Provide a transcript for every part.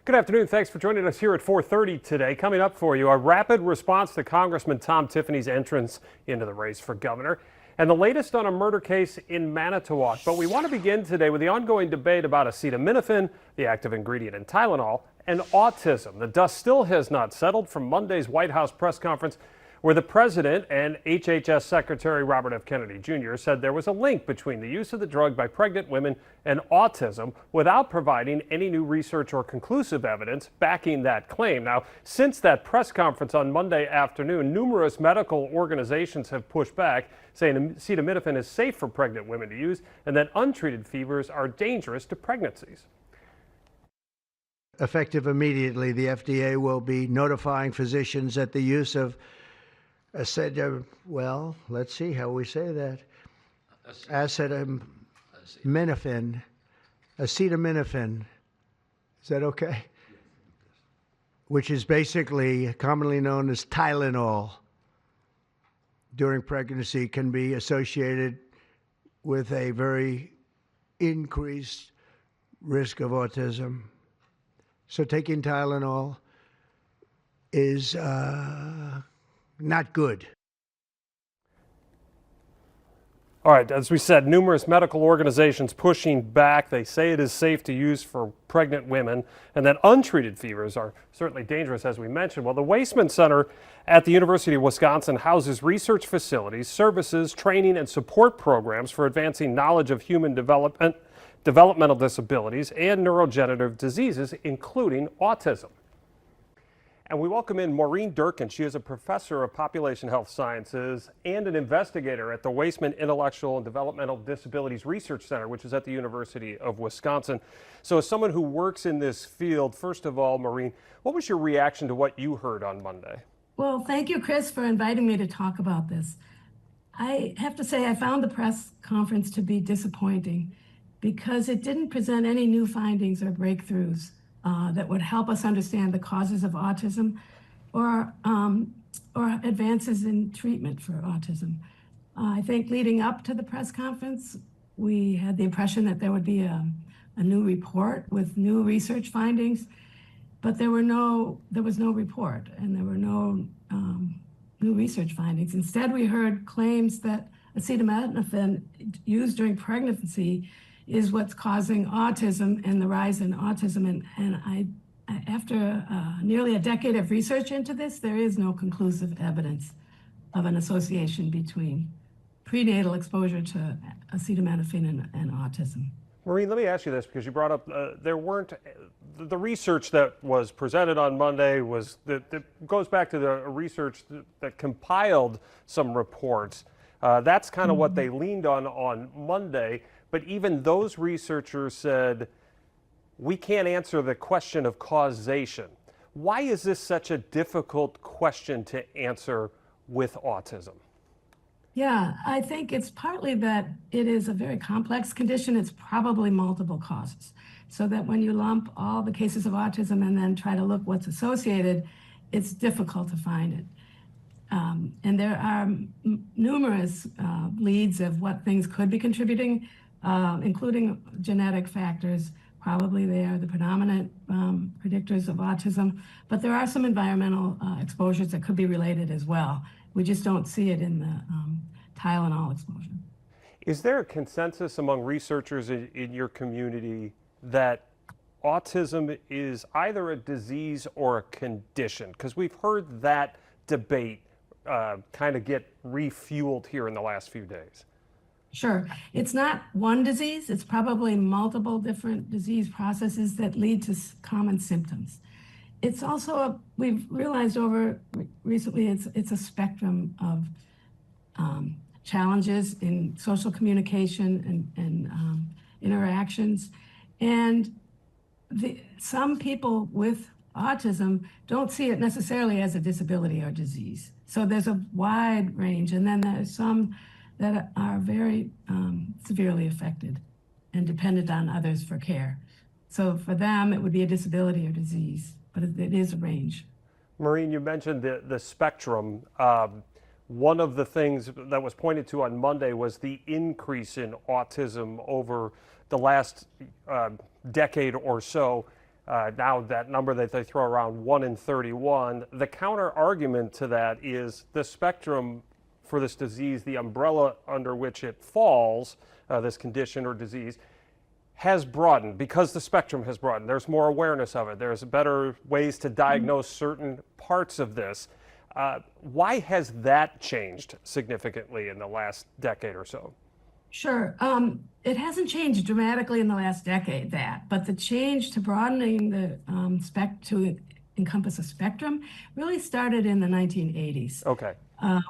Good afternoon. Thanks for joining us here at 4:30 today. Coming up for you, a rapid response to Congressman Tom Tiffany's entrance into the race for governor, and the latest on a murder case in Manitowoc. But we want to begin today with the ongoing debate about acetaminophen, the active ingredient in Tylenol, and autism. The dust still has not settled from Monday's White House press conference, where the president and HHS Secretary Robert F. Kennedy Jr. said there was a link between the use of the drug by pregnant women and autism without providing any new research or conclusive evidence backing that claim. Now, since that press conference on Monday afternoon, numerous medical organizations have pushed back, saying acetaminophen is safe for pregnant women to use and that untreated fevers are dangerous to pregnancies. Effective immediately, the FDA will be notifying physicians that the use of let's see how we say that. Acetaminophen. Is that okay? Which is basically commonly known as Tylenol during pregnancy, can be associated with a very increased risk of autism. So taking Tylenol is not good. All right, as we said, numerous medical organizations pushing back. They say it is safe to use for pregnant women and that untreated fevers are certainly dangerous, as we mentioned. Well, the Waisman Center at the University of Wisconsin houses research facilities, services, training, and support programs for advancing knowledge of human development, developmental disabilities, and neurodegenerative diseases, including autism. And we welcome in Maureen Durkin. She is a professor of population health sciences and an investigator at the Waisman Intellectual and Developmental Disabilities Research Center, which is at the University of Wisconsin. So as someone who works in this field, first of all, Maureen, what was your reaction to what you heard on Monday? Well, thank you, Chris, for inviting me to talk about this. I have to say I found the press conference to be disappointing because it didn't present any new findings or breakthroughs that would help us understand the causes of autism or advances in treatment for autism. I think leading up to the press conference, we had the impression that there would be a new report with new research findings, but there was no report and there were no new research findings. Instead, we heard claims that acetaminophen used during pregnancy is what's causing autism and the rise in autism. And after nearly a decade of research into this, there is no conclusive evidence of an association between prenatal exposure to acetaminophen and autism. Maureen, let me ask you this, because you brought up the research that was presented on Monday that goes back to the research that compiled some reports. That's kind of what they leaned on Monday. But even those researchers said, we can't answer the question of causation. Why is this such a difficult question to answer with autism? Yeah, I think it's partly that it is a very complex condition. It's probably multiple causes. So that when you lump all the cases of autism and then try to look what's associated, it's difficult to find it. And there are numerous leads of what things could be contributing, including genetic factors. Probably they are the predominant predictors of autism, but there are some environmental exposures that could be related as well. We just don't see it in the Tylenol exposure. Is there a consensus among researchers in your community that autism is either a disease or a condition? Because we've heard that debate kind of get refueled here in the last few days. Sure. It's not one disease. It's probably multiple different disease processes that lead to common symptoms. It's also, we've realized over recently, it's a spectrum of challenges in social communication and interactions. And some people with autism don't see it necessarily as a disability or disease. So there's a wide range. And then there's some that are very severely affected and dependent on others for care. So for them, it would be a disability or disease, but it is a range. Maureen, you mentioned the spectrum. One of the things that was pointed to on Monday was the increase in autism over the last decade or so. Now that number that they throw around, 1 in 31, the counter argument to that is the spectrum for this disease, the umbrella under which it falls, this condition or disease, has broadened because the spectrum has broadened. There's more awareness of it. There's better ways to diagnose certain parts of this. Why has that changed significantly in the last decade or so? Sure. It hasn't changed dramatically in the last decade, but the change to broadening the to encompass a spectrum really started in the 1980s. Okay.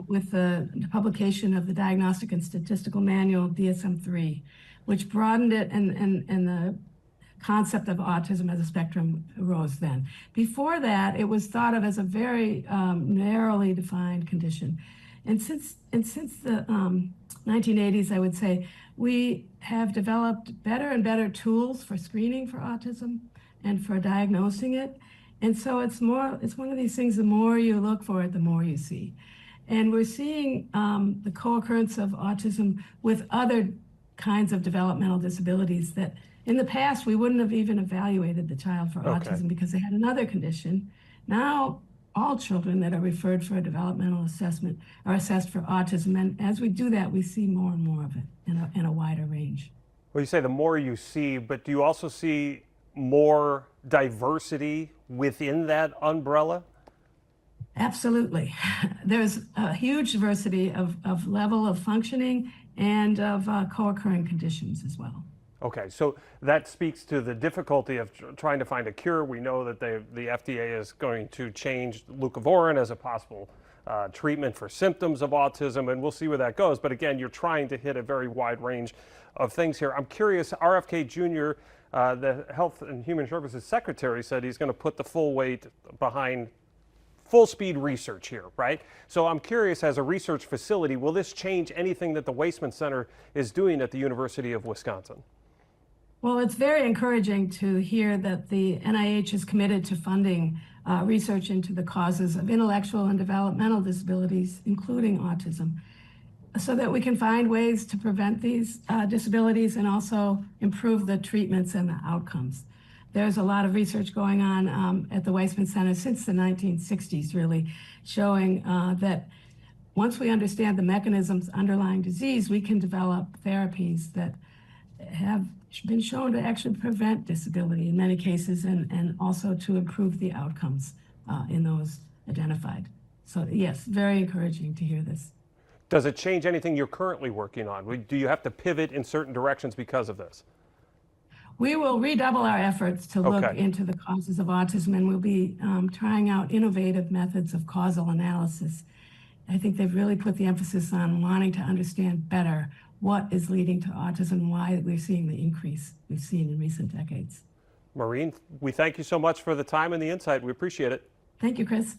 With the publication of the Diagnostic and Statistical Manual, DSM-3, which broadened it, and the concept of autism as a spectrum arose then. Before that, it was thought of as a very narrowly defined condition. And since the 1980s, I would say, we have developed better and better tools for screening for autism and for diagnosing it. And so it's one of these things, the more you look for it, the more you see. And we're seeing the co-occurrence of autism with other kinds of developmental disabilities that in the past we wouldn't have even evaluated the child for autism because they had another condition. Now all children that are referred for a developmental assessment are assessed for autism, and as we do that, we see more and more of it in a wider range. Well, you say the more you see, but do you also see more diversity within that umbrella? Absolutely. There's a huge diversity of level of functioning and of co-occurring conditions as well. Okay, so that speaks to the difficulty of trying to find a cure. We know that the FDA is going to change leucovorin as a possible treatment for symptoms of autism, and we'll see where that goes. But again, you're trying to hit a very wide range of things here. I'm curious, RFK Jr., the Health and Human Services Secretary, said he's going to put the full weight behind full speed research here, right? So I'm curious, as a research facility, will this change anything that the Waisman Center is doing at the University of Wisconsin? Well, it's very encouraging to hear that the NIH is committed to funding research into the causes of intellectual and developmental disabilities, including autism, so that we can find ways to prevent these disabilities and also improve the treatments and the outcomes. There's a lot of research going on at the Waisman Center since the 1960s, really, showing that once we understand the mechanisms underlying disease, we can develop therapies that have been shown to actually prevent disability in many cases, and also to improve the outcomes in those identified. So yes, very encouraging to hear this. Does it change anything you're currently working on? Do you have to pivot in certain directions because of this? We will redouble our efforts to look into the causes of autism, and we'll be trying out innovative methods of causal analysis. I think they've really put the emphasis on wanting to understand better what is leading to autism and why we're seeing the increase we've seen in recent decades. Maureen, we thank you so much for the time and the insight. We appreciate it. Thank you, Chris.